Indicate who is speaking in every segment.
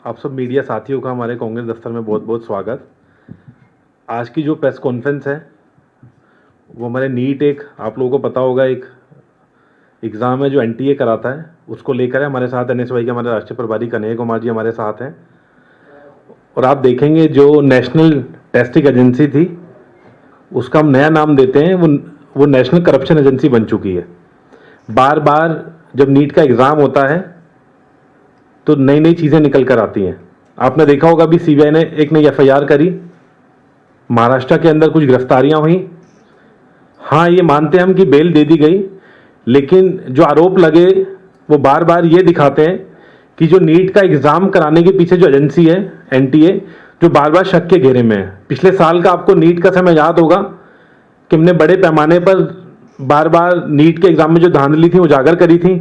Speaker 1: आप सब मीडिया साथियों का हमारे कांग्रेस दफ्तर में बहुत बहुत स्वागत। आज की जो प्रेस कॉन्फ्रेंस है वो हमारे नीट, एक आप लोगों को पता होगा, एक एग्ज़ाम है जो एनटीए कराता है, उसको लेकर है। हमारे साथ एनएसवाई के हमारे राष्ट्रीय प्रभारी कन्हैया कुमार जी हमारे साथ हैं। और आप देखेंगे जो नेशनल टेस्टिंग एजेंसी थी उसका हम नया नाम देते हैं, वो नेशनल करप्शन एजेंसी बन चुकी है। बार बार जब नीट का एग्ज़ाम होता है तो नई नई चीज़ें निकल कर आती हैं। आपने देखा होगा अभी सीबीआई ने एक नई एफआईआर करी, महाराष्ट्र के अंदर कुछ गिरफ्तारियां हुई। हाँ, ये मानते हैं हम कि बेल दे दी गई, लेकिन जो आरोप लगे वो बार बार ये दिखाते हैं कि जो नीट का एग्ज़ाम कराने के पीछे जो एजेंसी है एनटीए, जो बार बार शक के घेरे में है। पिछले साल का आपको नीट का समय याद होगा कि हमने बड़े पैमाने पर बार बार नीट के एग्ज़ाम में जो धांधली थी उजागर करी थी।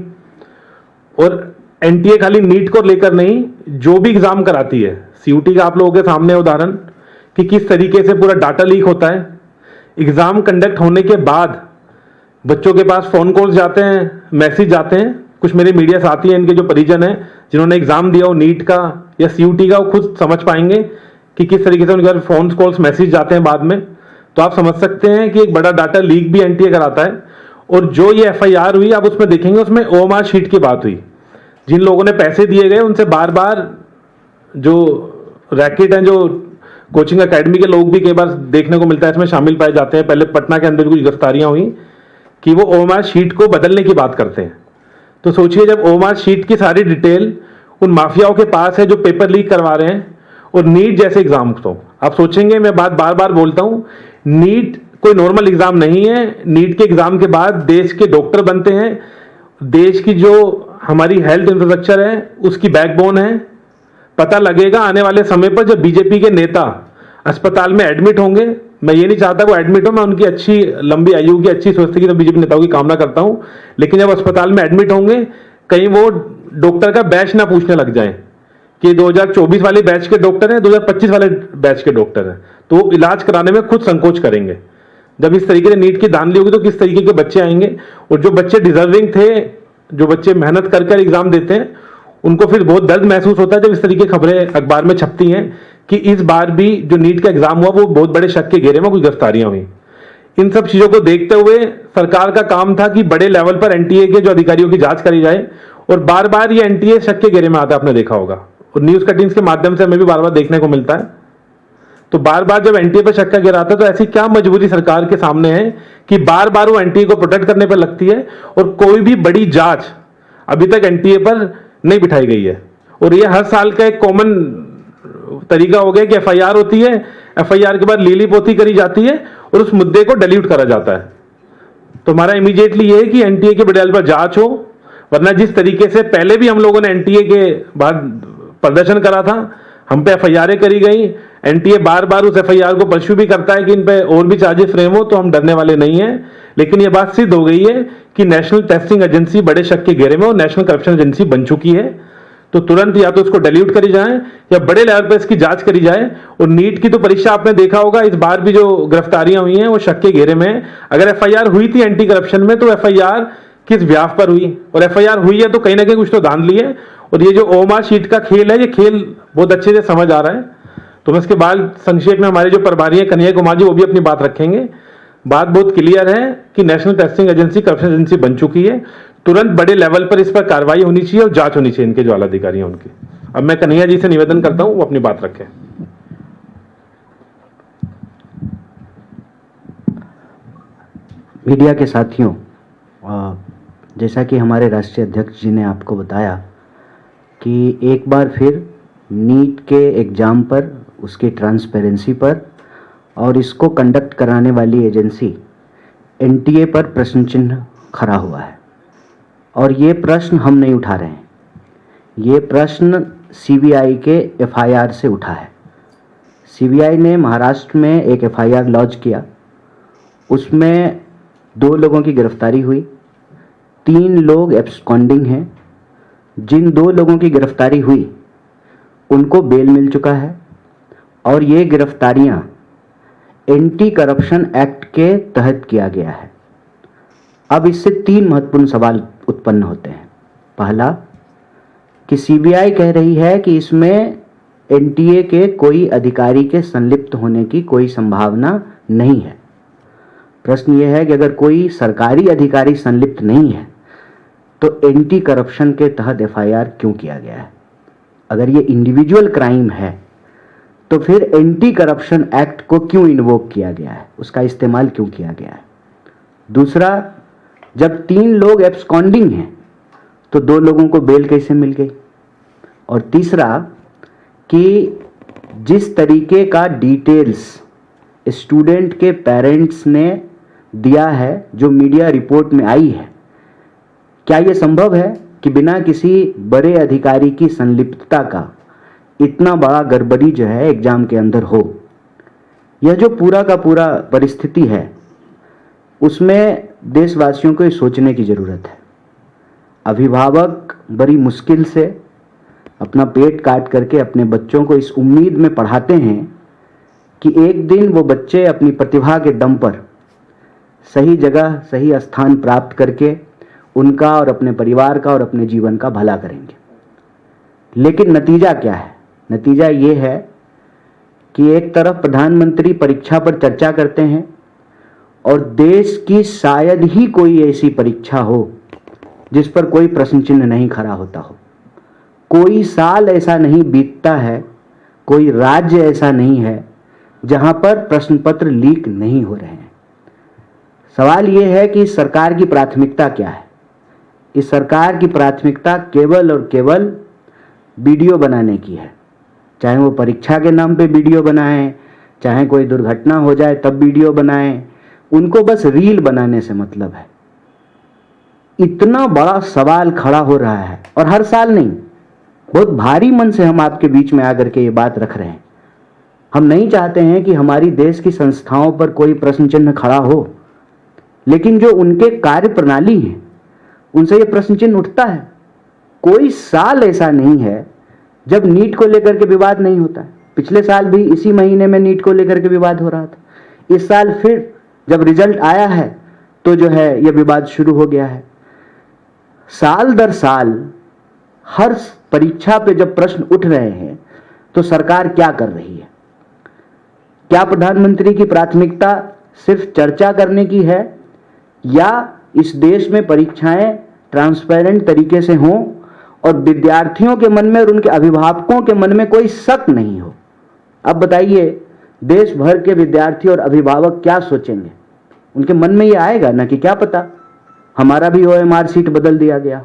Speaker 1: और एनटीए खाली नीट को लेकर नहीं, जो भी एग्ज़ाम कराती है, सीयूटी का आप लोगों के सामने उदाहरण कि किस तरीके से पूरा डाटा लीक होता है। एग्ज़ाम कंडक्ट होने के बाद बच्चों के पास फ़ोन कॉल्स जाते हैं, मैसेज जाते हैं। कुछ मेरे मीडिया साथी हैं, इनके जो परिजन हैं जिन्होंने एग्ज़ाम दिया हो नीट का या सीयूटी का, वो खुद समझ पाएंगे कि किस तरीके से उनके पास फ़ोन कॉल्स मैसेज जाते हैं बाद में। तो आप समझ सकते हैं कि एक बड़ा डाटा लीक भी एनटीए कराता है। और जो ये एफआईआर हुई, आप उसमें देखेंगे, उसमें ओएमआर शीट की बात हुई। जिन लोगों ने पैसे दिए गए उनसे बार बार जो रैकेट हैं, जो कोचिंग एकेडमी के लोग भी कई बार देखने को मिलता है इसमें शामिल पाए जाते हैं। पहले पटना के अंदर कुछ गिरफ्तारियां हुई कि वो ओएमआर शीट को बदलने की बात करते हैं। तो सोचिए, जब ओएमआर शीट की सारी डिटेल उन माफियाओं के पास है जो पेपर लीक करवा रहे हैं, और नीट जैसे एग्जाम, तो आप सोचेंगे, मैं बात बार बार बोलता हूं, नीट कोई नॉर्मल एग्जाम नहीं है। नीट के एग्जाम के बाद देश के डॉक्टर बनते हैं, देश की जो हमारी हेल्थ इंफ्रास्ट्रक्चर है उसकी बैकबोन है। पता लगेगा आने वाले समय पर जब बीजेपी के नेता अस्पताल में एडमिट होंगे। मैं ये नहीं चाहता वो एडमिट हो, मैं उनकी अच्छी लंबी आयु की, अच्छी स्वस्थ की तो बीजेपी नेताओं की कामना करता हूं, लेकिन जब अस्पताल में एडमिट होंगे कहीं वो डॉक्टर का बैच ना पूछने लग जाए कि 2024 वाले बैच के डॉक्टर हैं, 2025 वाले बैच के डॉक्टर हैं, तो वो इलाज कराने में खुद संकोच करेंगे। जब इस तरीके से नीट की धांधली होगी तो किस तरीके के बच्चे आएंगे। और जो बच्चे डिजर्विंग थे, जो बच्चे मेहनत कर कर एग्जाम देते हैं, उनको फिर बहुत दर्द महसूस होता है जब इस तरीके की खबरें अखबार में छपती हैं कि इस बार भी जो नीट का एग्जाम हुआ वो बहुत बड़े शक के घेरे में कुछ गिरफ्तारियां हुई। इन सब चीजों को देखते हुए सरकार का काम था कि बड़े लेवल पर एनटीए के जो अधिकारियों की जांच करी जाए, और बार बार ये एनटीए शक के घेरे में आता है, आपने देखा होगा, और न्यूज कटिंग्स के माध्यम से हमें भी बार बार देखने को मिलता है। तो बार बार जब एनटीए पर शक का घेरा आता है तो ऐसी क्या मजबूरी सरकार के सामने है कि बार बार वो एनटीए को प्रोटेक्ट करने पर लगती है, और कोई भी बड़ी जांच अभी तक एनटीए पर नहीं बिठाई गई है। और ये हर साल का एक कॉमन तरीका हो गया कि एफआईआर होती है, एफआईआर के बाद लीली पोथी करी जाती है और उस मुद्दे को डिलीट करा जाता है। तो हमारा इमीडिएटली ये है कि एनटीए के बड़े पर जांच हो, वरना जिस तरीके से पहले भी हम लोगों ने एनटीए के बाद प्रदर्शन करा था, हम पे एफआईआर करी गई, एनटीए बार बार उस एफआईआर को परस्यू भी करता है कि इन पे और भी चार्जेस फ्रेम हो, तो हम डरने वाले नहीं हैं। लेकिन ये बात सिद्ध हो गई है कि नेशनल टेस्टिंग एजेंसी बड़े शक के घेरे में और नेशनल करप्शन एजेंसी बन चुकी है। तो तुरंत या तो उसको डिलीट करी जाए या बड़े लेवल पर इसकी जांच करी जाए। और नीट की तो परीक्षा आपने देखा होगा, इस बार भी जो गिरफ्तारियां हुई हैं वो शक के घेरे में। अगर एफआईआर हुई थी एंटी करप्शन में तो एफआईआर किस व्याप पर हुई, और एफआईआर हुई है तो कहीं ना कहीं कुछ तो धांधली है। और ये जो ओएमआर शीट का खेल है, ये खेल बहुत अच्छे से समझ आ रहा है। तो मैं इसके बाद संक्षेप में हमारे जो प्रभारी हैं कन्हैया कुमार जी, वो भी अपनी बात रखेंगे। बात बहुत क्लियर है कि national testing agency corruption agency बन चुकी है। तुरंत बड़े लेवल पर इस पर कार्रवाई होनी चाहिए और जांच होनी चाहिए इनके जो आला अधिकारी हैं उनकी। अब मैं कन्हैया जी से निवेदन करता हूं वो अपनी बात रखें।
Speaker 2: मीडिया के साथियों, जैसा कि हमारे राष्ट्रीय अध्यक्ष जी ने आपको बताया कि एक बार फिर नीट के एग्ज़ाम पर, उसकी ट्रांसपेरेंसी पर और इसको कंडक्ट कराने वाली एजेंसी एनटीए पर प्रश्न चिन्ह खड़ा हुआ है। और ये प्रश्न हम नहीं उठा रहे हैं, ये प्रश्न सीबीआई के एफआईआर से उठा है। सीबीआई ने महाराष्ट्र में एक एफआईआर लॉन्च किया, उसमें 2 लोगों की गिरफ्तारी हुई, 3 लोग एब्सकॉन्डिंग हैं। जिन 2 लोगों की गिरफ्तारी हुई उनको बेल मिल चुका है, और ये गिरफ्तारियां एंटी करप्शन एक्ट के तहत किया गया है। अब इससे 3 महत्वपूर्ण सवाल उत्पन्न होते हैं। पहला कि सीबीआई कह रही है कि इसमें एनटीए के कोई अधिकारी के संलिप्त होने की कोई संभावना नहीं है। प्रश्न यह है कि अगर कोई सरकारी अधिकारी संलिप्त नहीं है तो एंटी करप्शन के तहत एफआईआर क्यों किया गया है? अगर ये इंडिविजुअल क्राइम है तो फिर एंटी करप्शन एक्ट को क्यों इन्वोक किया गया है, उसका इस्तेमाल क्यों किया गया है? दूसरा, जब 3 लोग एब्सकॉन्डिंग हैं तो 2 लोगों को बेल कैसे मिल गई? और तीसरा कि जिस तरीके का डिटेल्स स्टूडेंट के पेरेंट्स ने दिया है, जो मीडिया रिपोर्ट में आई है, क्या यह संभव है कि बिना किसी बड़े अधिकारी की संलिप्तता का इतना बड़ा गड़बड़ी जो है एग्जाम के अंदर हो? यह जो पूरा का पूरा परिस्थिति है उसमें देशवासियों को सोचने की ज़रूरत है। अभिभावक बड़ी मुश्किल से अपना पेट काट करके अपने बच्चों को इस उम्मीद में पढ़ाते हैं कि एक दिन वो बच्चे अपनी प्रतिभा के दम पर सही जगह सही स्थान प्राप्त करके उनका और अपने परिवार का और अपने जीवन का भला करेंगे। लेकिन नतीजा क्या है? नतीजा ये है कि एक तरफ प्रधानमंत्री परीक्षा पर चर्चा करते हैं और देश की शायद ही कोई ऐसी परीक्षा हो जिस पर कोई प्रश्न चिन्ह नहीं खड़ा होता हो। कोई साल ऐसा नहीं बीतता है, कोई राज्य ऐसा नहीं है जहां पर प्रश्न पत्र लीक नहीं हो रहे हैं। सवाल यह है कि इस सरकार की प्राथमिकता क्या है? इस सरकार की प्राथमिकता केवल और केवल वीडियो बनाने की है। चाहे वो परीक्षा के नाम पे वीडियो बनाएं, चाहे कोई दुर्घटना हो जाए तब वीडियो बनाएं, उनको बस रील बनाने से मतलब है। इतना बड़ा सवाल खड़ा हो रहा है और हर साल नहीं, बहुत भारी मन से हम आपके बीच में आकर के ये बात रख रहे हैं। हम नहीं चाहते हैं कि हमारी देश की संस्थाओं पर कोई प्रश्न चिन्ह खड़ा हो, लेकिन जो उनके कार्य प्रणाली है उनसे ये प्रश्न चिन्ह उठता है। कोई साल ऐसा नहीं है जब नीट को लेकर के विवाद नहीं होता है। पिछले साल भी इसी महीने में नीट को लेकर के विवाद हो रहा था। इस साल फिर जब रिजल्ट आया है तो जो है यह विवाद शुरू हो गया है। साल दर साल हर परीक्षा पे जब प्रश्न उठ रहे हैं तो सरकार क्या कर रही है? क्या प्रधानमंत्री की प्राथमिकता सिर्फ चर्चा करने की है या इस देश में परीक्षाएं ट्रांसपेरेंट तरीके से हों और विद्यार्थियों के मन में और उनके अभिभावकों के मन में कोई शक नहीं हो? अब बताइए, देश भर के विद्यार्थी और अभिभावक क्या सोचेंगे? उनके मन में ये आएगा ना कि क्या पता हमारा भी ओएमआर सीट बदल दिया गया,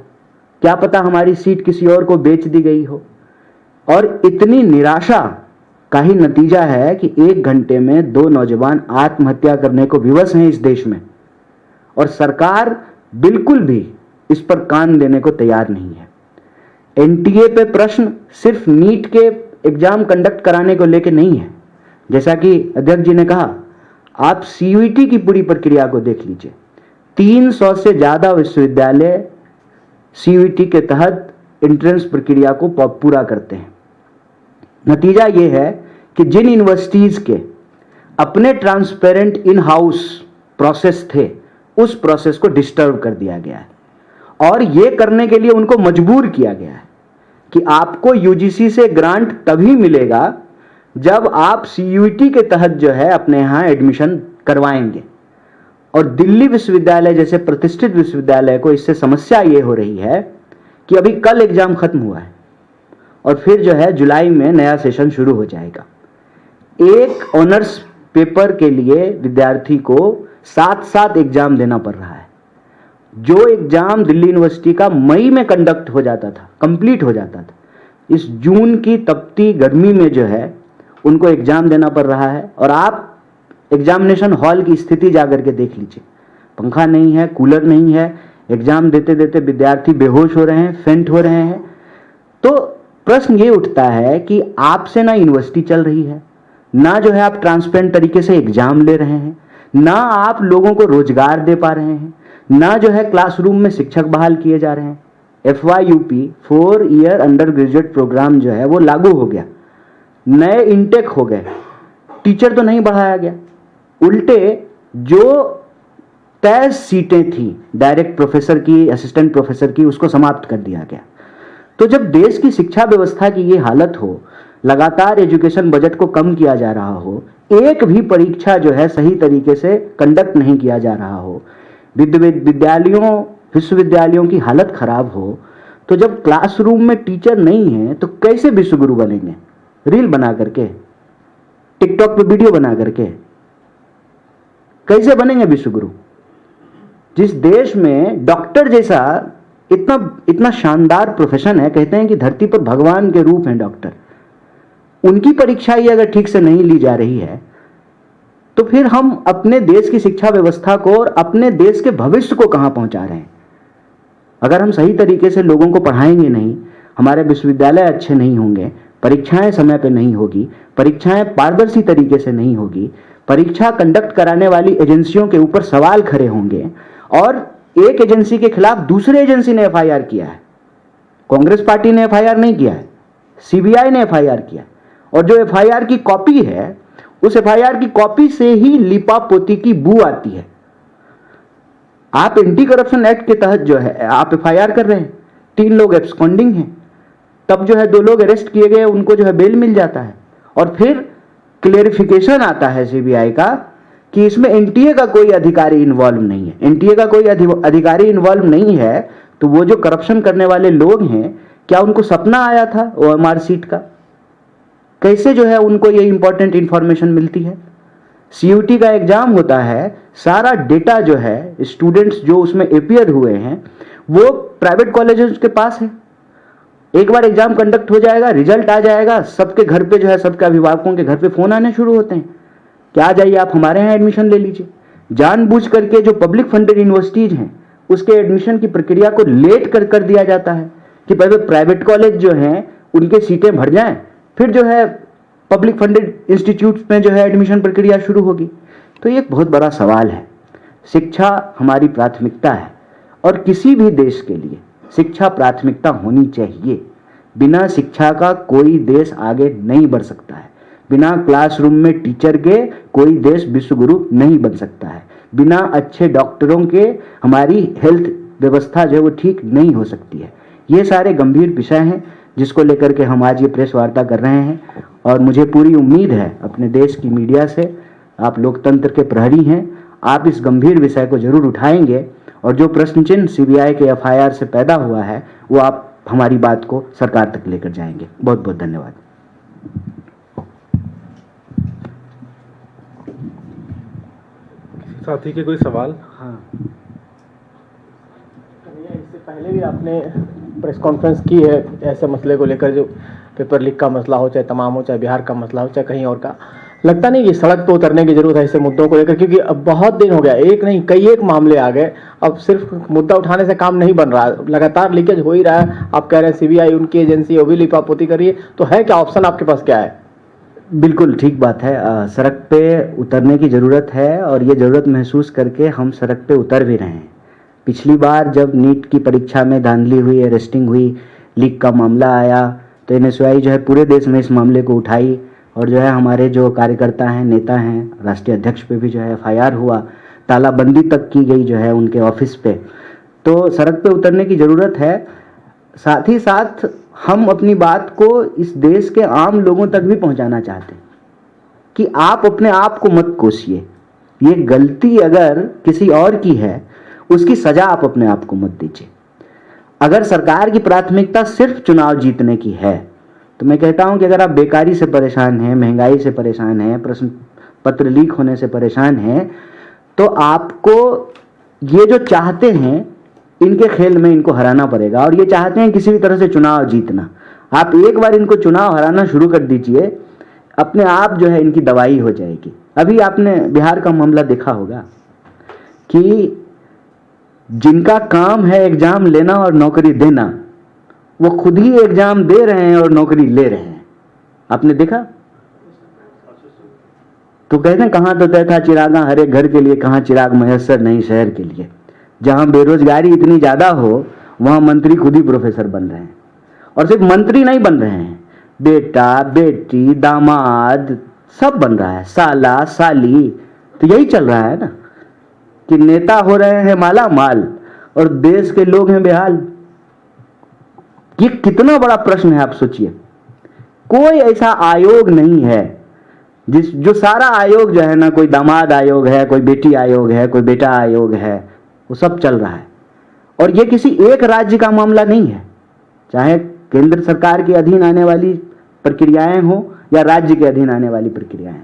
Speaker 2: क्या पता हमारी सीट किसी और को बेच दी गई हो। और इतनी निराशा का ही नतीजा है कि 1 घंटे में 2 नौजवान आत्महत्या करने को विवश हैं इस देश में, और सरकार बिल्कुल भी इस पर कान देने को तैयार नहीं है। एनटीए पे प्रश्न सिर्फ नीट के एग्जाम कंडक्ट कराने को लेके नहीं है। जैसा कि अध्यक्ष जी ने कहा, आप सीयूईटी की पूरी प्रक्रिया को देख लीजिए। 300 से ज्यादा विश्वविद्यालय सीयूईटी के तहत एंट्रेंस प्रक्रिया को पूरा करते हैं। नतीजा यह है कि जिन यूनिवर्सिटीज के अपने ट्रांसपेरेंट इन हाउस प्रोसेस थे, उस प्रोसेस को डिस्टर्ब कर दिया गया है और यह करने के लिए उनको मजबूर किया गया है कि आपको यूजीसी से ग्रांट तभी मिलेगा जब आप सीयूईटी के तहत जो है अपने यहां एडमिशन करवाएंगे। और दिल्ली विश्वविद्यालय जैसे प्रतिष्ठित विश्वविद्यालय को इससे समस्या ये हो रही है कि अभी कल एग्जाम खत्म हुआ है और फिर जो है जुलाई में नया सेशन शुरू हो जाएगा। एक ऑनर्स पेपर के लिए विद्यार्थी को 7 एग्जाम देना पड़ रहा है। जो एग्जाम दिल्ली यूनिवर्सिटी का मई में कंडक्ट हो जाता था, कंप्लीट हो जाता था, इस जून की तपती गर्मी में जो है उनको एग्जाम देना पड़ रहा है। और आप एग्जामिनेशन हॉल की स्थिति जाकर के देख लीजिए, पंखा नहीं है, कूलर नहीं है, एग्जाम देते देते विद्यार्थी बेहोश हो रहे हैं, फेंट हो रहे हैं। तो प्रश्न ये उठता है कि आपसे ना यूनिवर्सिटी चल रही है, ना जो है आप ट्रांसपेरेंट तरीके से एग्जाम ले रहे हैं, ना आप लोगों को रोजगार दे पा रहे हैं, ना जो है क्लासरूम में शिक्षक बहाल किए जा रहे हैं। FYUP 4 year undergraduate program जो है वो लागू हो गया, नए इनटेक हो गए, टीचर तो नहीं बढ़ाया गया, उल्टे जो तय सीटें थी डायरेक्ट प्रोफेसर की, असिस्टेंट प्रोफेसर की, उसको समाप्त कर दिया गया। तो जब देश की शिक्षा व्यवस्था की ये हालत हो, लगातार एजुकेशन बजट को कम किया जा रहा हो, एक भी परीक्षा जो है सही तरीके से कंडक्ट नहीं किया जा रहा हो, विद्यालयों विश्वविद्यालयों की हालत खराब हो, तो जब क्लासरूम में टीचर नहीं है तो कैसे विश्वगुरु बनेंगे? रील बना करके, टिकटॉक पे वीडियो बना करके कैसे बनेंगे विश्वगुरु? जिस देश में डॉक्टर जैसा इतना इतना शानदार प्रोफेशन है, कहते हैं कि धरती पर भगवान के रूप हैं डॉक्टर, उनकी परीक्षा ही अगर ठीक से नहीं ली जा रही है, तो फिर हम अपने देश की शिक्षा व्यवस्था को और अपने देश के भविष्य को कहां पहुंचा रहे हैं? अगर हम सही तरीके से लोगों को पढ़ाएंगे नहीं, हमारे विश्वविद्यालय अच्छे नहीं होंगे, परीक्षाएं समय पे नहीं होगी, परीक्षाएं पारदर्शी तरीके से नहीं होगी, परीक्षा कंडक्ट कराने वाली एजेंसियों के ऊपर सवाल खड़े होंगे, और एक एजेंसी के खिलाफ दूसरे एजेंसी ने एफआईआर किया है, कांग्रेस पार्टी ने एफआईआर नहीं किया है, सीबीआई ने एफआईआर किया, और जो एफआईआर की कॉपी है उस एफआईआर की कॉपी से ही लिपापोती की बू आती है। आप एंटी करप्शन एक्ट के तहत जो है आप एफआईआर कर रहे हैं, 3 लोग एब्सकॉन्डिंग हैं, तब जो है 2 लोग अरेस्ट किए गए, उनको जो है बेल मिल जाता है, और फिर क्लेरिफिकेशन आता है सीबीआई का कि इसमें एनटीए का कोई अधिकारी इन्वॉल्व नहीं है। एनटीए का कोई अधिकारी इन्वॉल्व नहीं है, तो वो जो करप्शन करने वाले लोग हैं, क्या उनको सपना आया था ओएमआर सीट का? कैसे जो है उनको ये इंपॉर्टेंट इंफॉर्मेशन मिलती है? सीयूटी का एग्जाम होता है, सारा डेटा जो है स्टूडेंट्स जो उसमें अपियर हुए हैं वो प्राइवेट कॉलेजेस के पास है। एक बार एग्जाम कंडक्ट हो जाएगा, रिजल्ट आ जाएगा, सबके घर पे जो है, सबके अभिभावकों के घर पे फोन आने शुरू होते हैं कि आ जाइए आप हमारे यहाँ एडमिशन ले लीजिए। जानबूझ करके जो पब्लिक फंडेड यूनिवर्सिटीज हैं उसके एडमिशन की प्रक्रिया को लेट कर दिया जाता है कि पहले प्राइवेट कॉलेज जो हैं उनके सीटें भर जाएं, फिर जो है पब्लिक फंडेड इंस्टीट्यूट में जो है एडमिशन प्रक्रिया शुरू होगी। तो ये एक बहुत बड़ा सवाल है। शिक्षा हमारी प्राथमिकता है, और किसी भी देश के लिए शिक्षा प्राथमिकता होनी चाहिए। बिना शिक्षा का कोई देश आगे नहीं बढ़ सकता है। बिना क्लासरूम में टीचर के कोई देश विश्वगुरु नहीं बन सकता है। बिना अच्छे डॉक्टरों के हमारी हेल्थ व्यवस्था जो है वो ठीक नहीं हो सकती है। ये सारे गंभीर विषय हैं जिसको लेकर के हम आज ये प्रेस वार्ता कर रहे हैं, और मुझे पूरी उम्मीद है अपने देश की मीडिया से, आप लोकतंत्र के प्रहरी हैं, आप इस गंभीर विषय को जरूर उठाएंगे, और जो प्रश्न चिन्ह सीबीआई के एफआईआर से पैदा हुआ है वो आप हमारी बात को सरकार तक लेकर जाएंगे। बहुत बहुत धन्यवाद।
Speaker 1: साथी के कोई सवाल?
Speaker 2: हाँ,
Speaker 3: इससे पहले भी आपने प्रेस कॉन्फ्रेंस की है ऐसे मसले को लेकर, जो पेपर लीक का मसला हो, चाहे तमाम हो, चाहे बिहार का मसला हो, चाहे कहीं और का। लगता नहीं कि सड़क पर उतरने की जरूरत है ऐसे मुद्दों को लेकर, क्योंकि अब बहुत दिन हो गया, एक नहीं कई एक मामले आ गए, अब सिर्फ मुद्दा उठाने से काम नहीं बन रहा, लगातार लीकेज हो ही रहा है। आप कह रहे हैं सीबीआई उनकी एजेंसी वो भी लिपापोती कर रही है, तो है क्या ऑप्शन आपके पास, क्या है?
Speaker 2: बिल्कुल ठीक बात है। सड़क पे उतरने की ज़रूरत है, और ये ज़रूरत महसूस करके हम सड़क पे उतर भी रहे हैं। पिछली बार जब नीट की परीक्षा में धांधली हुई, अरेस्टिंग हुई, लीक का मामला आया, तो एनएसयूआई जो है पूरे देश में इस मामले को उठाई, और जो है हमारे जो कार्यकर्ता हैं, नेता हैं, राष्ट्रीय अध्यक्ष पे भी जो है एफआईआर हुआ, तालाबंदी तक की गई जो है उनके ऑफिस पे। तो सड़क पे उतरने की ज़रूरत है। साथ ही साथ हम अपनी बात को इस देश के आम लोगों तक भी पहुंचाना चाहते हैं कि आप अपने आप को मत कोसिए। ये गलती अगर किसी और की है, उसकी सजा आप अपने आप को मत दीजिए। अगर सरकार की प्राथमिकता सिर्फ चुनाव जीतने की है, तो मैं कहता हूं कि अगर आप बेकारी से परेशान हैं, महंगाई से परेशान हैं, प्रश्न पत्र लीक होने से परेशान हैं, तो आपको ये जो चाहते हैं इनके खेल में इनको हराना पड़ेगा, और ये चाहते हैं किसी भी तरह से चुनाव जीतना। आप एक बार इनको चुनाव हराना शुरू कर दीजिए, अपने आप जो है इनकी दवाई हो जाएगी। अभी आपने बिहार का मामला देखा होगा कि जिनका काम है एग्जाम लेना और नौकरी देना, वो खुद ही एग्जाम दे रहे हैं और नौकरी ले रहे हैं। आपने देखा? तो कहते हैं कहां तो तय था चिरागा हर एक घर के लिए, कहां चिराग मयस्सर नहीं शहर के लिए। जहां बेरोजगारी इतनी ज्यादा हो, वहां मंत्री खुद ही प्रोफेसर बन रहे हैं, और सिर्फ मंत्री नहीं बन रहे हैं, बेटा बेटी दामाद सब बन रहा है, साला साली। तो यही चल रहा है ना कि नेता हो रहे हैं माला माल और देश के लोग हैं बेहाल। ये कितना बड़ा प्रश्न है, आप सोचिए। कोई ऐसा आयोग नहीं है जो सारा आयोग जो है ना, कोई दामाद आयोग है, कोई बेटी आयोग है, कोई बेटा आयोग है, वो सब चल रहा है। और ये किसी एक राज्य का मामला नहीं है, चाहे केंद्र सरकार के अधीन आने वाली प्रक्रियाएं हो या राज्य के अधीन आने वाली प्रक्रियाएं,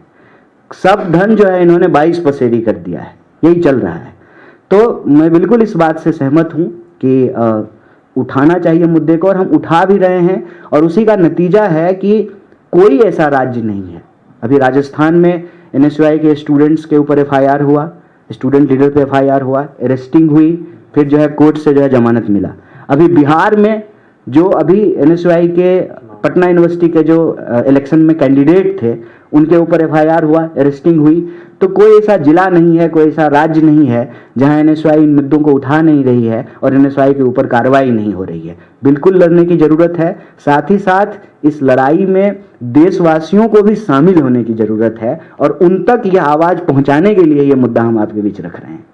Speaker 2: सब धन जो है इन्होंने 22 पसेरी कर दिया है, यही चल रहा है। तो मैं बिल्कुल इस बात से सहमत हूं कि उठाना चाहिए मुद्दे को, और हम उठा भी रहे हैं। और उसी का नतीजा है कि कोई ऐसा राज्य नहीं है। अभी राजस्थान में NSY के स्टूडेंट्स के ऊपर FIR हुआ, स्टूडेंट लीडर पे FIR हुआ, अरेस्टिंग हुई, फिर जो है कोर्ट से जो है जमानत मिला। अभी बिहार में जो अभी NSY के पटना यूनिवर्सिटी के जो इलेक्शन में कैंडिडेट थे, उनके ऊपर FIR हुआ, अरेस्टिंग हुई। तो कोई ऐसा जिला नहीं है, कोई ऐसा राज्य नहीं है जहां NSY इन मुद्दों को उठा नहीं रही है और NSY के ऊपर कार्रवाई नहीं हो रही है। बिल्कुल लड़ने की जरूरत है। साथ ही साथ इस लड़ाई में देशवासियों को भी शामिल होने की जरूरत है, और उन तक यह आवाज पहुंचाने के लिए यह मुद्दा हम आपके बीच रख रहे हैं।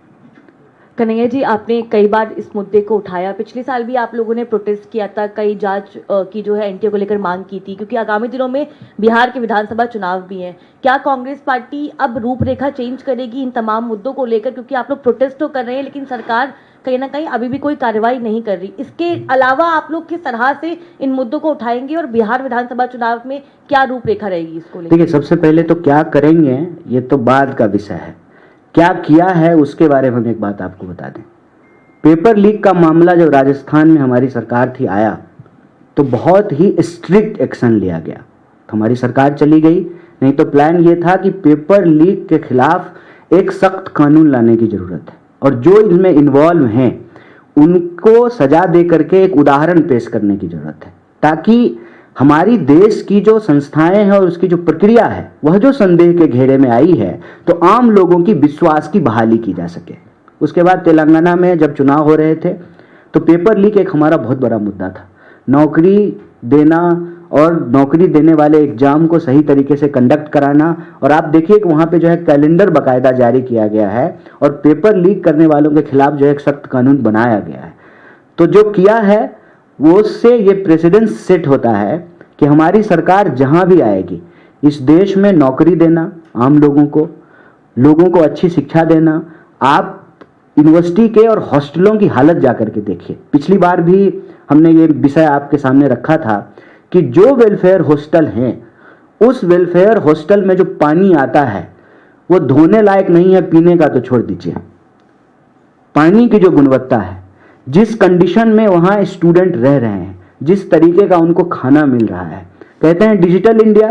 Speaker 4: कन्हैया जी, आपने कई बार इस मुद्दे को उठाया, पिछले साल भी आप लोगों ने प्रोटेस्ट किया था, कई जांच की जो है NTA को लेकर मांग की थी, क्योंकि आगामी दिनों में बिहार के विधानसभा चुनाव भी हैं। क्या कांग्रेस पार्टी अब रूपरेखा चेंज करेगी इन तमाम मुद्दों को लेकर? क्योंकि आप लोग प्रोटेस्ट तो कर रहे हैं, लेकिन सरकार कहीं ना कहीं अभी भी कोई कार्रवाई नहीं कर रही। इसके अलावा आप लोग किस तरह से इन मुद्दों को उठाएंगे, और बिहार विधानसभा चुनाव में क्या रूपरेखा रहेगी इसको लेकर?
Speaker 2: देखिए, सबसे पहले तो क्या करेंगे ये तो बाद का विषय है, क्या किया है उसके बारे में हम एक बात आपको बता दें। पेपर लीक का मामला जब राजस्थान में हमारी सरकार थी आया, तो बहुत ही स्ट्रिक्ट एक्शन लिया गया। तो हमारी सरकार चली गई, नहीं तो प्लान ये था कि पेपर लीक के खिलाफ एक सख्त कानून लाने की जरूरत है, और जो इनमें इन्वॉल्व हैं उनको सजा दे करके एक उदाहरण पेश करने की जरूरत है, ताकि हमारी देश की जो संस्थाएं हैं और उसकी जो प्रक्रिया है वह जो संदेह के घेरे में आई है, तो आम लोगों की विश्वास की बहाली की जा सके। उसके बाद तेलंगाना में जब चुनाव हो रहे थे, तो पेपर लीक एक हमारा बहुत बड़ा मुद्दा था। नौकरी देना और नौकरी देने वाले एग्जाम को सही तरीके से कंडक्ट कराना, और आप देखिए कि वहाँ पे जो है कैलेंडर बाकायदा जारी किया गया है, और पेपर लीक करने वालों के खिलाफ जो है एक सख्त कानून बनाया गया है। तो जो किया है वो उससे ये प्रेसिडेंस सेट होता है कि हमारी सरकार जहाँ भी आएगी, इस देश में नौकरी देना, आम लोगों को अच्छी शिक्षा देना। आप यूनिवर्सिटी के और हॉस्टलों की हालत जाकर के देखिए। पिछली बार भी हमने ये विषय आपके सामने रखा था कि जो वेलफेयर हॉस्टल हैं, उस वेलफेयर हॉस्टल में जो पानी आता है वो धोने लायक नहीं है, पीने का तो छोड़ दीजिए। पानी की जो गुणवत्ता है, जिस कंडीशन में वहाँ स्टूडेंट रह रहे हैं, जिस तरीके का उनको खाना मिल रहा है, कहते हैं डिजिटल इंडिया।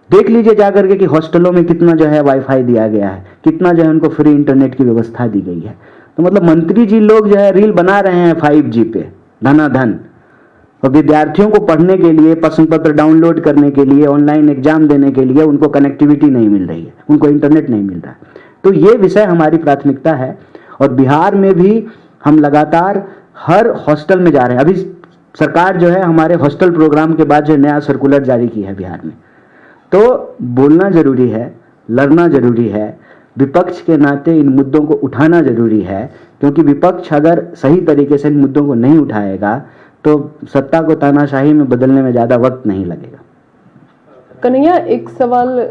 Speaker 2: देख लीजिए जाकर के कि हॉस्टलों में कितना जो है वाईफाई दिया गया है, कितना जो है उनको फ्री इंटरनेट की व्यवस्था दी गई है। तो मतलब मंत्री जी लोग जो है रील बना रहे हैं 5G पे धनाधन, और विद्यार्थियों को पढ़ने के लिए, प्रश्न पत्र डाउनलोड करने के लिए, ऑनलाइन एग्जाम देने के लिए उनको कनेक्टिविटी नहीं मिल रही है, उनको इंटरनेट नहीं मिल रहा है। तो ये विषय हमारी प्राथमिकता है, और बिहार में भी हम लगातार हर हॉस्टल में जा रहे हैं। अभी सरकार जो है हमारे हॉस्टल प्रोग्राम के बाद जो नया सर्कुलर जारी की है बिहार में। तो बोलना जरूरी है, लड़ना जरूरी है, विपक्ष के नाते इन मुद्दों को उठाना जरूरी है, क्योंकि विपक्ष अगर सही तरीके से इन मुद्दों को नहीं उठाएगा तो सत्ता को तानाशाही में बदलने में ज़्यादा वक्त नहीं लगेगा।
Speaker 5: कन्हैया, एक सवाल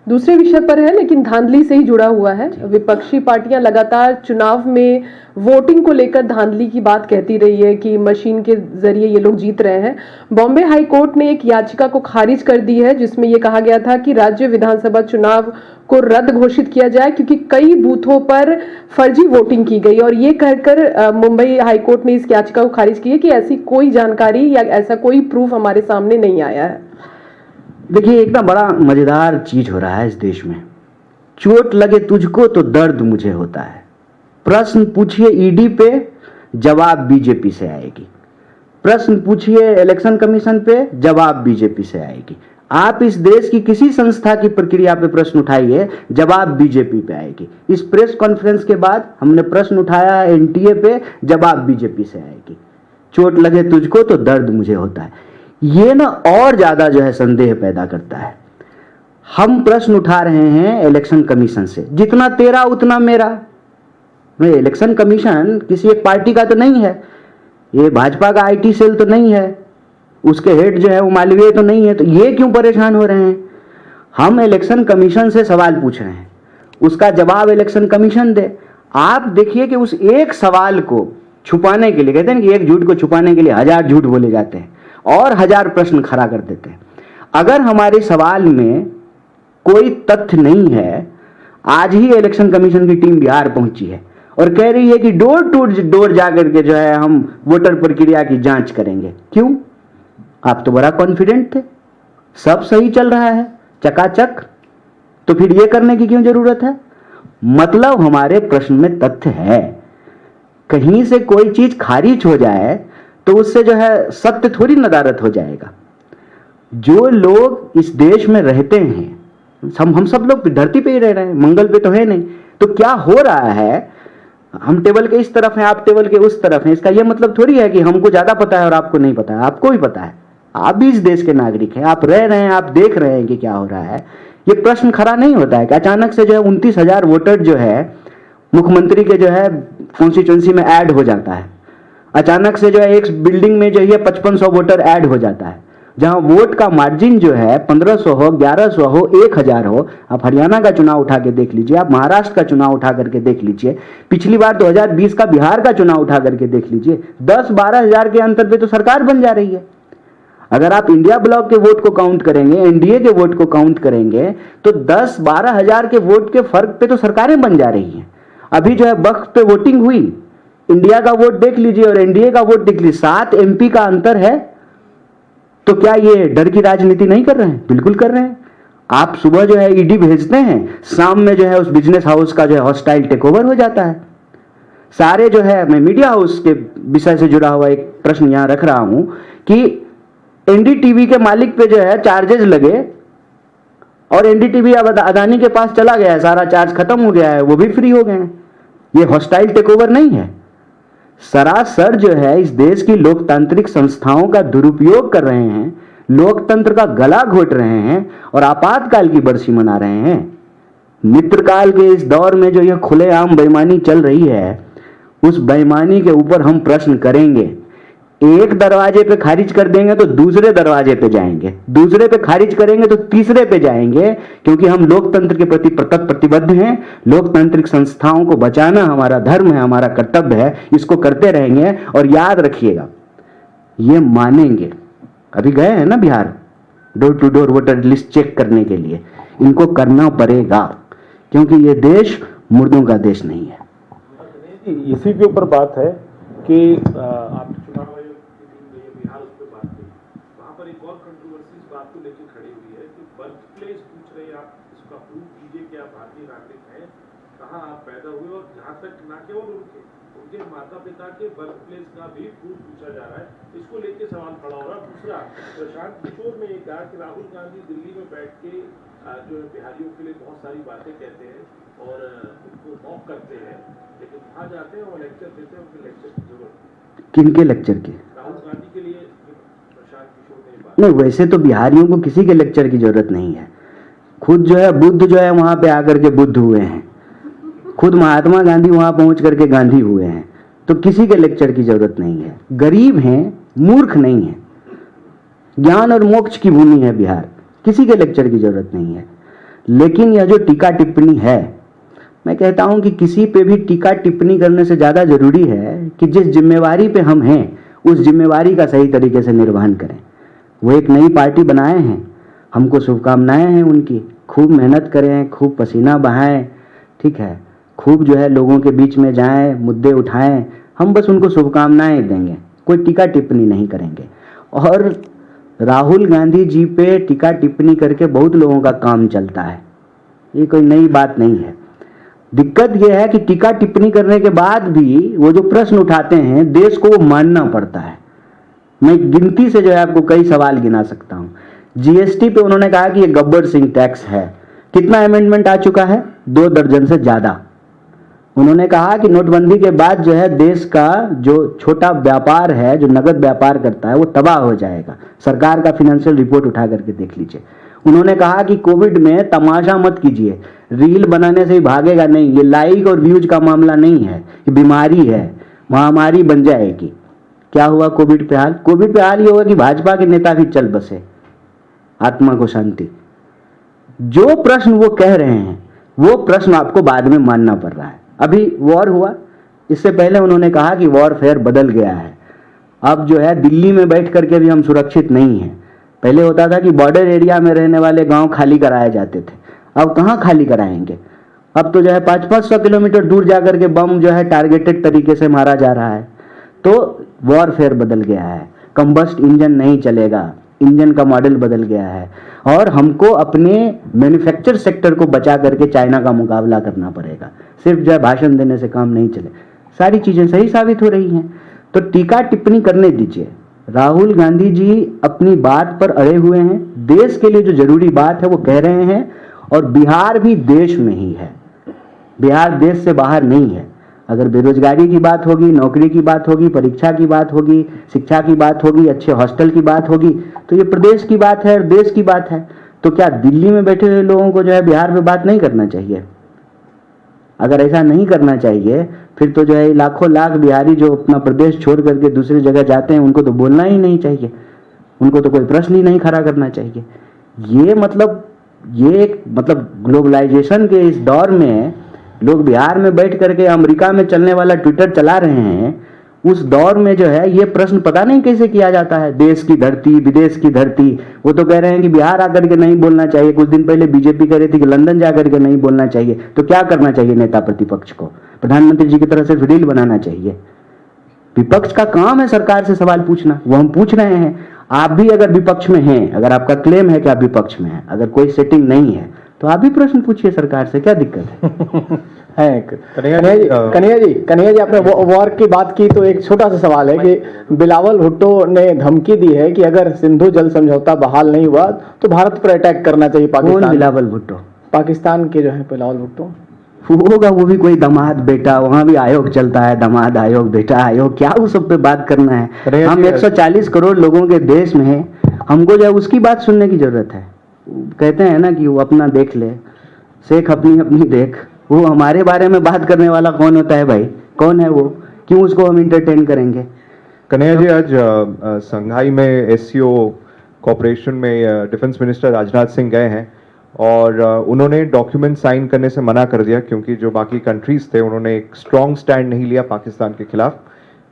Speaker 5: दूसरे विषय पर है, लेकिन धांधली से ही जुड़ा हुआ है। विपक्षी पार्टियां लगातार चुनाव में वोटिंग को लेकर धांधली की बात कहती रही है कि मशीन के जरिए ये लोग जीत रहे हैं। बॉम्बे हाई कोर्ट ने एक याचिका को खारिज कर दी है, जिसमें यह कहा गया था कि राज्य विधानसभा चुनाव को रद्द घोषित किया जाए, क्योंकि कई बूथों पर फर्जी वोटिंग की गई। और ये कहकर मुंबई हाई कोर्ट ने इस याचिका को खारिज की है कि ऐसी कोई जानकारी या ऐसा कोई प्रूफ हमारे सामने नहीं आया है।
Speaker 2: देखिए, एक ना बड़ा मजेदार चीज हो रहा है इस देश में। चोट लगे तुझको तो दर्द मुझे होता है। प्रश्न पूछिए ईडी पे, जवाब बीजेपी से आएगी। प्रश्न पूछिए इलेक्शन कमीशन पे, जवाब बीजेपी से आएगी। आप इस देश की किसी संस्था की प्रक्रिया पे प्रश्न उठाइए, जवाब बीजेपी पे आएगी। इस प्रेस कॉन्फ्रेंस के बाद हमने प्रश्न उठाया है NTA पे, जवाब बीजेपी से आएगी। चोट लगे तुझको तो दर्द मुझे होता है। ये ना और ज्यादा जो है संदेह पैदा करता है। हम प्रश्न उठा रहे हैं इलेक्शन कमीशन से, जितना तेरा उतना मेरा। इलेक्शन कमीशन किसी एक पार्टी का तो नहीं है, ये भाजपा का आईटी सेल तो नहीं है, उसके हेड जो है वो मालवीय तो नहीं है, तो ये क्यों परेशान हो रहे हैं? हम इलेक्शन कमीशन से सवाल पूछ रहे हैं, उसका जवाब इलेक्शन कमीशन दे। आप देखिए कि उस एक सवाल को छुपाने के लिए, कहते हैं कि एक झूठ को छुपाने के लिए 1000 झूठ बोले जाते हैं और 1000 प्रश्न खड़ा कर देते हैं। अगर हमारे सवाल में कोई तथ्य नहीं है, आज ही इलेक्शन कमीशन की टीम बिहार पहुंची है और कह रही है कि डोर टू डोर जाकर के जो है हम वोटर प्रक्रिया की जांच करेंगे। क्यों? आप तो बड़ा कॉन्फिडेंट थे, सब सही चल रहा है चकाचक, तो फिर ये करने की क्यों जरूरत है? मतलब हमारे प्रश्न में तथ्य है। कहीं से कोई चीज खारिज हो जाए तो उससे जो है सत्य थोड़ी नदारत हो जाएगा। जो लोग इस देश में रहते हैं, हम सब लोग धरती पे ही रह रहे हैं, मंगल पे तो है नहीं, तो क्या हो रहा है? हम टेबल के इस तरफ हैं, आप टेबल के उस तरफ हैं, इसका यह मतलब थोड़ी है कि हमको ज्यादा पता है और आपको नहीं पता है। आपको भी पता है, आप भी इस देश के नागरिक हैं, आप रह रहे हैं, आप देख रहे हैं कि क्या हो रहा है। ये प्रश्न खड़ा नहीं होता है कि अचानक से जो है 29,000 वोटर जो है मुख्यमंत्री के जो है कॉन्स्टिट्यूंसी में ऐड हो जाता है। अचानक से जो है एक बिल्डिंग में जो है 5500 वोटर ऐड हो जाता है, जहां वोट का मार्जिन जो है 1500 हो, 1100 हो, 1000 हो। आप हरियाणा का चुनाव उठा के देख लीजिए, आप महाराष्ट्र का चुनाव उठा करके देख लीजिए, पिछली बार 2020 का बिहार का चुनाव उठा करके देख लीजिए, 10-12 हजार के अंतर पे तो सरकार बन जा रही है। अगर आप इंडिया ब्लॉक के वोट को काउंट करेंगे, एनडीए के वोट को काउंट करेंगे, तो 10-12 हजार के वोट के फर्क पे तो सरकारें बन जा रही हैं। अभी जो है वक्त पे वोटिंग हुई, इंडिया का वोट देख लीजिए और एनडीए का वोट देख लीजिए, 7 एमपी का अंतर है। तो क्या ये डर की राजनीति नहीं कर रहे हैं? बिल्कुल कर रहे हैं। आप सुबह जो है ईडी भेजते हैं, शाम में जो है उस बिजनेस हाउस का जो है हॉस्टाइल टेक ओवर हो जाता है। सारे जो है, मैं मीडिया हाउस के विषय से जुड़ा हुआ एक प्रश्न यहां रख रहा हूं कि एनडीटीवी के मालिक पे जो है चार्जेस लगे और एनडीटीवी अब अदानी के पास चला गया है, सारा चार्ज खत्म हो गया है, वो भी फ्री हो गए हैं। ये हॉस्टाइल टेक ओवर नहीं है, सरासर जो है इस देश की लोकतांत्रिक संस्थाओं का दुरुपयोग कर रहे हैं, लोकतंत्र का गला घोट रहे हैं और आपातकाल की बरसी मना रहे हैं। मित्रकाल के इस दौर में जो यह खुलेआम बेईमानी चल रही है, उस बेईमानी के ऊपर हम प्रश्न करेंगे। एक दरवाजे पे खारिज कर देंगे तो दूसरे दरवाजे पे जाएंगे, दूसरे पे खारिज करेंगे तो तीसरे पे जाएंगे, क्योंकि हम लोकतंत्र के प्रति प्रतिबद्ध हैं। लोकतांत्रिक संस्थाओं को बचाना हमारा धर्म है, हमारा कर्तव्य है, इसको करते रहेंगे। और याद रखिएगा, ये मानेंगे, अभी गए हैं ना Bihar door to door voter list check करने के लिए, इनको करना पड़ेगा, क्योंकि ये देश मुर्दों का देश नहीं है।
Speaker 1: इसी के ऊपर बात है कि आप चुनाव आयोग की टीम गई है बिहार, उस पर बात हुई, वहाँ पर एक और कंट्रोवर्सी इस बात को लेकर खड़ी हुई है कि बर्थ प्लेस पूछ रहे हैं, आप इसका प्रूफ कीजिए कि आप भारतीय नागरिक हैं, कहाँ आप पैदा हुए, और जहाँ तक ना केवल उनके माता पिता के बर्थ प्लेस का भी प्रूफ पूछा जा रहा है, इसको लेकर सवाल खड़ा हो रहा है। दूसरा, प्रशांत किशोर ने ये कहा कि राहुल गांधी दिल्ली में बैठ के जो है बिहारियों के लिए बहुत सारी बातें कहते हैं और उनको मॉक करते हैं, लेकिन वहाँ जाते हैं और लेक्चर देते हैं, उनके लेक्चर की जरूरत।
Speaker 2: किनके लेक्चर की?
Speaker 1: राहुल गांधी के लिए प्रशांत किशोर ने बात।
Speaker 2: नहीं, वैसे तो बिहारियों को किसी के लेक्चर की जरूरत नहीं है। खुद जो है बुद्ध जो है वहां पे आकर के बुद्ध हुए हैं, खुद महात्मा गांधी वहां पहुंच करके गांधी हुए हैं, तो किसी के लेक्चर की जरूरत नहीं है। गरीब हैं, मूर्ख नहीं है, ज्ञान और मोक्ष की भूमि है बिहार, किसी के लेक्चर की जरूरत नहीं है। लेकिन यह जो टीका टिप्पणी है, मैं कहता हूं कि किसी पे भी टीका टिप्पणी करने से ज्यादा जरूरी है कि जिस जिम्मेवारी पे हम हैं उस जिम्मेवारी का सही तरीके से निर्वहन करें। वो एक नई पार्टी बनाए हैं, हमको शुभकामनाएं हैं उनकी, खूब मेहनत करें, खूब पसीना बहाएं, ठीक है, खूब जो है लोगों के बीच में जाएं, मुद्दे उठाएं, हम बस उनको शुभकामनाएं देंगे, कोई टीका टिप्पणी नहीं करेंगे। और राहुल गांधी जी पे टीका टिप्पणी करके बहुत लोगों का काम चलता है, ये कोई नई बात नहीं है। दिक्कत यह है कि टीका टिप्पणी करने के बाद भी वो जो प्रश्न उठाते हैं, देश को वो मानना पड़ता है। मैं गिनती से जो है आपको कई सवाल गिना सकता हूं। जीएसटी पे उन्होंने कहा कि ये गब्बर सिंह टैक्स है, कितना अमेंडमेंट आ चुका है? 2 दर्जन से ज्यादा। उन्होंने कहा कि नोटबंदी के बाद जो है देश का जो छोटा व्यापार है, जो नगद व्यापार करता है, वो तबाह हो जाएगा। सरकार का फाइनेंशियल रिपोर्ट उठा करके देख लीजिए। उन्होंने कहा कि कोविड में तमाशा मत कीजिए, रील बनाने से ही भागेगा नहीं, ये लाइक और व्यूज का मामला नहीं है, ये बीमारी है, महामारी बन जाएगी। क्या हुआ कोविड पे हाल? कोविड पे हाल ये होगा कि भाजपा के नेता भी चल बसे, आत्मा को शांति। जो प्रश्न वो कह रहे हैं वो प्रश्न आपको बाद में मानना पड़ रहा है। अभी वॉर हुआ, इससे पहले उन्होंने कहा कि वॉरफेयर बदल गया है। अब जो है दिल्ली में बैठ करके भी हम सुरक्षित नहीं हैं। पहले होता था कि बॉर्डर एरिया में रहने वाले गांव खाली कराए जाते थे, अब कहाँ खाली कराएंगे? अब तो जो है 500-500 किलोमीटर दूर जाकर के बम जो है टारगेटेड तरीके से मारा जा रहा है। तो वॉरफेयर बदल गया है, कंबस्ट इंजन नहीं चलेगा, इंजन का मॉडल बदल गया है और हमको अपने मैन्युफैक्चर सेक्टर को बचा करके चाइना का मुकाबला करना पड़ेगा। सिर्फ जो है भाषण देने से काम नहीं चले, सारी चीजें सही साबित हो रही हैं। तो टीका टिप्पणी करने दीजिए। राहुल गांधी जी अपनी बात पर अड़े हुए हैं, देश के लिए जो जरूरी बात है वो कह रहे हैं और बिहार भी देश में ही है, बिहार देश से बाहर नहीं है। अगर बेरोजगारी की बात होगी, नौकरी की बात होगी, परीक्षा की बात होगी, शिक्षा की बात होगी, अच्छे हॉस्टल की बात होगी, तो ये प्रदेश की बात है और देश की बात है। तो क्या दिल्ली में बैठे हुए लोगों को जो है बिहार में बात नहीं करना चाहिए? अगर ऐसा नहीं करना चाहिए फिर तो जो है लाखों लाख बिहारी जो अपना प्रदेश छोड़ करके दूसरी जगह जाते हैं उनको तो बोलना ही नहीं चाहिए, उनको तो कोई प्रश्न ही नहीं खड़ा करना चाहिए। ये एक ग्लोबलाइजेशन के इस दौर में लोग बिहार में बैठ करके अमेरिका में चलने वाला ट्विटर चला रहे हैं। उस दौर में जो है ये प्रश्न पता नहीं कैसे किया जाता है, देश की धरती विदेश की धरती। वो तो कह रहे हैं कि बिहार आकर के नहीं बोलना चाहिए। कुछ दिन पहले बीजेपी कह रही थी कि लंदन जाकर के नहीं बोलना चाहिए। तो क्या करना चाहिए नेता प्रतिपक्ष को? प्रधानमंत्री जी की तरह से रील बनाना चाहिए। विपक्ष का काम है सरकार से सवाल पूछना, वो हम पूछ रहे हैं। आप भी अगर विपक्ष में हैं, अगर आपका क्लेम है कि आप विपक्ष में हैं, अगर कोई सेटिंग नहीं है तो आप भी प्रश्न पूछिए सरकार से, क्या दिक्कत है?
Speaker 3: कन्हैया जी आपने वॉर की बात की तो एक छोटा सा सवाल है कि बिलावल भुट्टो ने धमकी दी है कि अगर सिंधु जल समझौता बहाल नहीं हुआ तो भारत पर अटैक करना चाहिए पाकिस्तान।
Speaker 2: कौन बिलावल भुट्टो?
Speaker 3: पाकिस्तान के जो है बिलावल भुट्टो
Speaker 2: होगा, वो भी कोई दामाद बेटा, वहां भी आयोग चलता है, दामाद आयोग बेटा आयोग, क्या उस सब पे बात करना है? हम 140 करोड़ लोगों के देश में हैं, हमको जो है उसकी बात सुनने की जरूरत है। कहते हैं ना कि वो अपना देख ले, शेख अपनी अपनी देख। वो हमारे बारे में बात करने वाला कौन होता है भाई? कौन है वो? क्यों उसको हम इंटरटेन करेंगे?
Speaker 6: कन्हैया जी, आज संघाई में एससीओ कॉर्पोरेशन में डिफेंस मिनिस्टर राजनाथ सिंह गए हैं और उन्होंने डॉक्यूमेंट साइन करने से मना कर दिया क्योंकि जो बाकी कंट्रीज थे उन्होंने एक स्ट्रॉन्ग स्टैंड नहीं लिया पाकिस्तान के खिलाफ,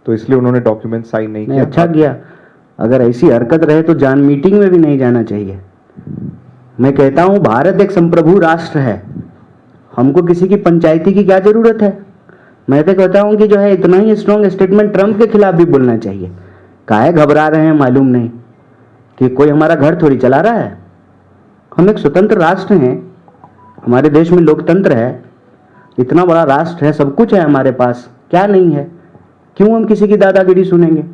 Speaker 6: तो इसलिए उन्होंने डॉक्यूमेंट साइन नहीं किया।
Speaker 2: अच्छा किया। अगर ऐसी हरकत रहे तो मीटिंग में भी नहीं जाना चाहिए। मैं कहता हूं भारत एक संप्रभु राष्ट्र है, हमको किसी की पंचायती की क्या जरूरत है? मैं तो कहता हूं कि जो है इतना ही स्ट्रॉन्ग स्टेटमेंट ट्रंप के खिलाफ भी बोलना चाहिए। काहे घबरा रहे हैं मालूम नहीं कि कोई हमारा घर थोड़ी चला रहा है। हम एक स्वतंत्र राष्ट्र हैं, हमारे देश में लोकतंत्र है, इतना बड़ा राष्ट्र है, सब कुछ है हमारे पास, क्या नहीं है? क्यों हम किसी की दादागिरी सुनेंगे?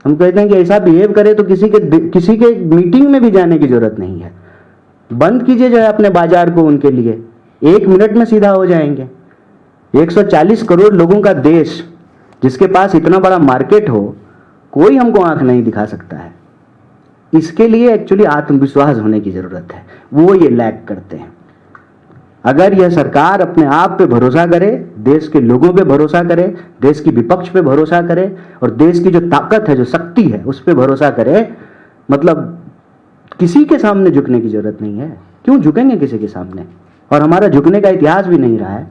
Speaker 2: हम कहते हैं कि ऐसा बिहेव करे तो किसी के मीटिंग में भी जाने की जरूरत नहीं है। बंद कीजिए जो है अपने बाजार को उनके लिए, 1 मिनट में सीधा हो जाएंगे। 140 करोड़ लोगों का देश जिसके पास इतना बड़ा मार्केट हो, कोई हमको आंख नहीं दिखा सकता है। इसके लिए एक्चुअली आत्मविश्वास होने की जरूरत है, वो ये लैक करते हैं। अगर यह सरकार अपने आप पे भरोसा करे, देश के लोगों पे भरोसा करे, देश की विपक्ष पे भरोसा करे और देश की जो ताकत है, जो शक्ति है, उस पे भरोसा करे, मतलब किसी के सामने झुकने की जरूरत नहीं है। क्यों झुकेंगे किसी के सामने? और हमारा झुकने का इतिहास भी नहीं रहा है।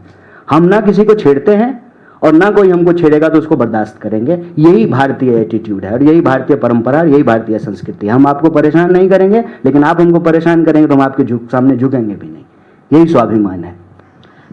Speaker 2: हम ना किसी को छेड़ते हैं और ना कोई हमको छेड़ेगा तो उसको बर्दाश्त करेंगे। यही भारतीय एटीट्यूड है और यही भारतीय परंपरा और यही भारतीय संस्कृति है। हम आपको परेशान नहीं करेंगे, लेकिन आप हमको परेशान करेंगे तो हम आपके सामने झुकेंगे भी नहीं। यही स्वाभिमान है।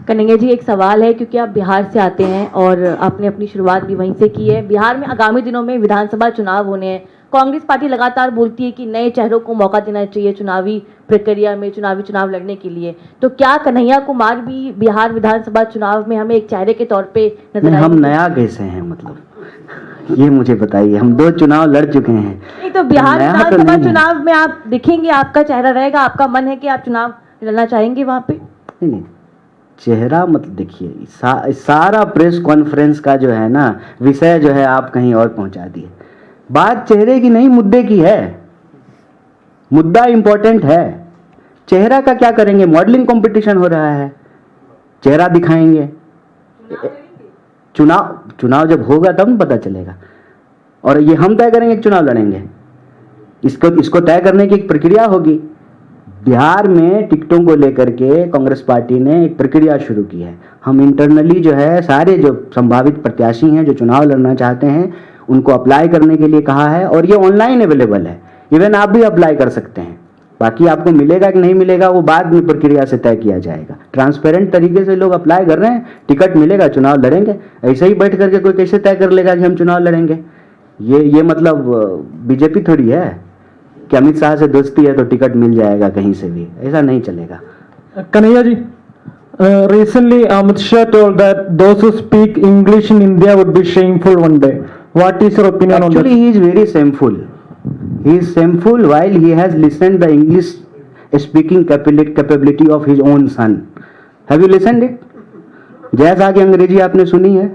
Speaker 4: कन्हैया जी, एक सवाल है, क्योंकि आप बिहार से आते हैं और आपने अपनी शुरुआत भी वहीं से की है। बिहार में आगामी दिनों में विधानसभा चुनाव होने हैं। कांग्रेस पार्टी लगातार बोलती है कि नए चेहरों को मौका देना चाहिए चुनावी प्रक्रिया में, चुनाव लड़ने के लिए। तो क्या कन्हैया कुमार भी बिहार विधानसभा चुनाव में हमें एक चेहरे के तौर पे नजर आएंगे?
Speaker 2: हम नया कैसे हैं, मतलब ये मुझे बताइए। हम 2 चुनाव लड़ चुके हैं।
Speaker 4: नहीं तो बिहार विधानसभा चुनाव में आप दिखेंगे, आपका चेहरा रहेगा, आपका मन है कि आप चुनाव लड़ना चाहेंगे वहां पे?
Speaker 2: नहीं, चेहरा मतलब देखिए, सारा प्रेस कॉन्फ्रेंस का जो है ना विषय जो है आप कहीं और पहुंचा दिए। बात चेहरे की नहीं, मुद्दे की है। मुद्दा इंपॉर्टेंट है। चेहरा का क्या करेंगे? मॉडलिंग कंपटीशन हो रहा है, चेहरा दिखाएंगे। चुनाव जब होगा तब पता चलेगा। और ये हम तय करेंगे कि चुनाव लड़ेंगे? इसको तय करने की एक प्रक्रिया होगी। बिहार में टिकटों को लेकर के कांग्रेस पार्टी ने एक प्रक्रिया शुरू की है। हम इंटरनली जो है सारे जो संभावित प्रत्याशी हैं जो चुनाव लड़ना चाहते हैं उनको अप्लाई करने के लिए कहा है, और ये ऑनलाइन अवेलेबल है। इवन आप भी अप्लाई कर सकते हैं। बाकी आपको मिलेगा कि नहीं मिलेगा वो बाद में प्रक्रिया से तय किया जाएगा। ट्रांसपेरेंट तरीके से लोग अप्लाई कर रहे हैं, टिकट मिलेगा, चुनाव लड़ेंगे। ऐसे ही बैठ करके कोई कैसे तय कर लेगा कि हम चुनाव लड़ेंगे? ये मतलब बीजेपी थोड़ी है कि अमित शाह से दोस्ती है तो टिकट मिल जाएगा कहीं से भी, ऐसा नहीं चलेगा।
Speaker 7: Kanaya ji, recently Amit Shah told that those who speak English in India would be shameful one day. What is your opinion on that?
Speaker 2: Actually, he is very shameful. He is shameful while he has listened the English speaking capability of his own son. Have you listened it? जैसा कि अंग्रेजी आपने सुनी है,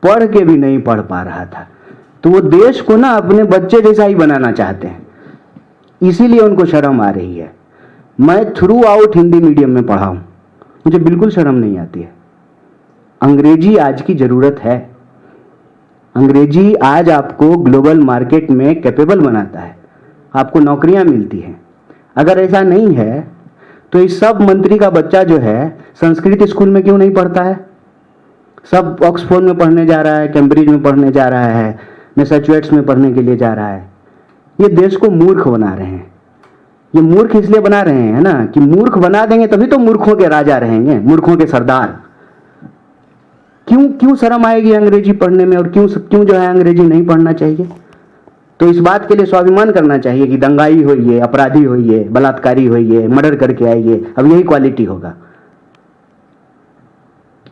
Speaker 2: पढ़ के भी नहीं पढ़ पा रहा था। तो वो देश को ना अपने बच्चे जैसा ही बनाना चाहते हैं, इसीलिए उनको शर्म आ रही है। मैं थ्रू आउट हिंदी मीडियम में पढ़ा हूं, मुझे बिल्कुल शर्म नहीं आती है। अंग्रेजी आज की जरूरत है। अंग्रेजी आज आपको ग्लोबल मार्केट में कैपेबल बनाता है, आपको नौकरियां मिलती हैं। अगर ऐसा नहीं है तो इस सब मंत्री का बच्चा जो है संस्कृत स्कूल में क्यों नहीं पढ़ता है? सब ऑक्सफोर्ड में पढ़ने जा रहा है, कैम्ब्रिज में पढ़ने जा रहा है, मैसाचुसेट्स में पढ़ने के लिए जा रहा है। ये देश को मूर्ख बना रहे हैं। ये मूर्ख इसलिए बना रहे हैं ना कि मूर्ख बना देंगे तभी तो मूर्खों के राजा रहेंगे, मूर्खों के सरदार। क्यों शर्म आएगी अंग्रेजी पढ़ने में, और क्यों जो है अंग्रेजी नहीं पढ़ना चाहिए? तो इस बात के लिए स्वाभिमान करना चाहिए कि दंगाई होइए, अपराधी होइए, बलात्कारी होइए, मर्डर करके आइए, अब यही क्वालिटी होगा।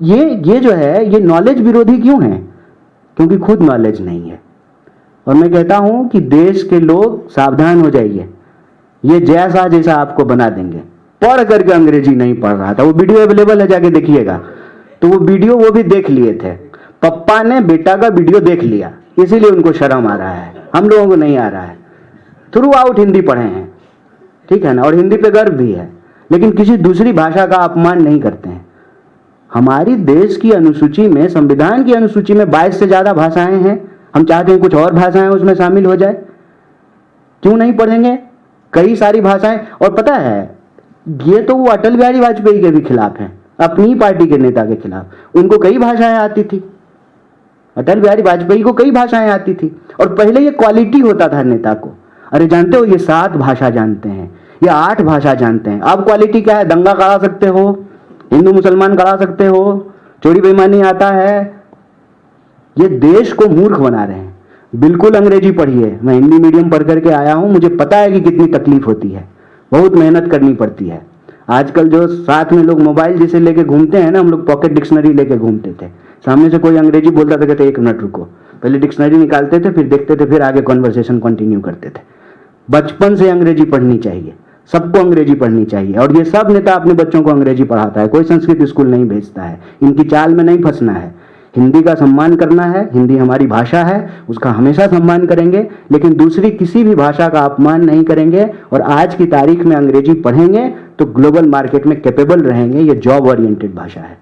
Speaker 2: ये जो है ये नॉलेज विरोधी क्यों है? क्योंकि खुद नॉलेज नहीं है। और मैं कहता हूं कि देश के लोग सावधान हो जाइए, ये जैसा आपको बना देंगे। पढ़ करके अंग्रेजी नहीं पढ़ रहा था, वो वीडियो अवेलेबल है, जाके देखिएगा। तो वो वीडियो वो भी देख लिए थे, पप्पा ने बेटा का वीडियो देख लिया, इसीलिए उनको शर्म आ रहा है, हम लोगों को नहीं आ रहा है। थ्रू आउट हिंदी पढ़े हैं, ठीक है ना, और हिंदी पे गर्व भी है, लेकिन किसी दूसरी भाषा का अपमान नहीं करते हैं। हमारी देश की अनुसूची में, संविधान की अनुसूची में 22 से ज्यादा भाषाएं हैं। हम चाहते हैं कुछ और भाषाएं उसमें शामिल हो जाए, क्यों नहीं पढ़ेंगे? कई सारी भाषाएं। और पता है ये तो वो अटल बिहारी वाजपेयी के भी खिलाफ हैं, अपनी पार्टी के नेता के खिलाफ। उनको कई भाषाएं आती थी, अटल बिहारी वाजपेयी को कई भाषाएं आती थी, और पहले ये क्वालिटी होता था नेता को। अरे जानते हो ये 7 भाषा जानते हैं, ये 8 भाषा जानते हैं। अब क्वालिटी क्या है? दंगा करा सकते हो, हिंदू मुसलमान करा सकते हो, चोरी बेईमानी आता है। ये देश को मूर्ख बना रहे हैं। बिल्कुल अंग्रेजी पढ़िए। मैं हिंदी मीडियम पढ़ करके आया हूं, मुझे पता है कि कितनी तकलीफ होती है, बहुत मेहनत करनी पड़ती है। आजकल जो साथ में लोग मोबाइल जैसे लेके घूमते हैं ना, हम लोग पॉकेट डिक्शनरी लेके घूमते थे। सामने से कोई अंग्रेजी बोलता था, कहते 1 मिनट रुको, पहले डिक्शनरी निकालते थे, फिर देखते थे, फिर आगे कॉन्वर्सेशन कंटिन्यू करते थे। बचपन से अंग्रेजी पढ़नी चाहिए, सबको अंग्रेजी पढ़नी चाहिए। और ये सब नेता अपने बच्चों को अंग्रेजी पढ़ाता है, कोई संस्कृत स्कूल नहीं भेजता है। इनकी चाल में नहीं फंसना है, हिंदी का सम्मान करना है। हिंदी हमारी भाषा है, उसका हमेशा सम्मान करेंगे, लेकिन दूसरी किसी भी भाषा का अपमान नहीं करेंगे। और आज की तारीख में अंग्रेजी पढ़ेंगे तो ग्लोबल मार्केट में कैपेबल रहेंगे। ये जॉब ओरिएंटेड भाषा है।